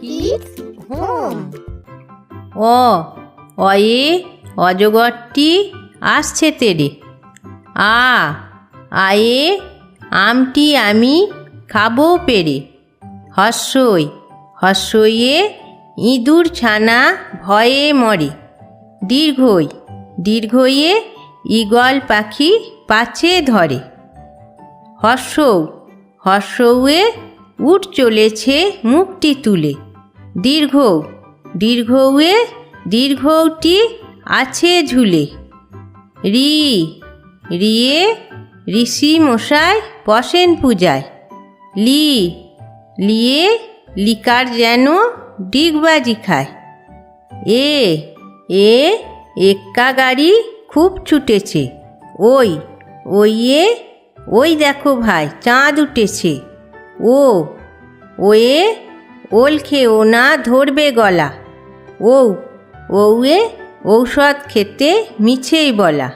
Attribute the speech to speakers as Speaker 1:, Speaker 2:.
Speaker 1: Kids Home.
Speaker 2: অয়ে অজগরটি আসছে তেরে। আয়ে আমটি আমি খাবো পেরে। হর্ষইয়ে ইঁদুর ছানা ভয়ে মরে। দীর্ঘইয়ে ঈগল পাখি পাছে ধরে। হর্ষৌয়ে উট চলেছে মুখটি তুলে। দীর্ঘৌয়ে দীর্ঘটি আছে ঝুলে। রিয়ে ঋষি মশাই বসেন পূজায়। লিয়ে লিকার যেন ডিগবাজি খায়। এক্কা গাড়ি খুব ছুটেছে। ওই দেখো ভাই চাঁদ উঠেছে। ওয়ে ওল খেও না ধরবে গলা। ওয়ে ঔষধ খেতে মিছেই বলা।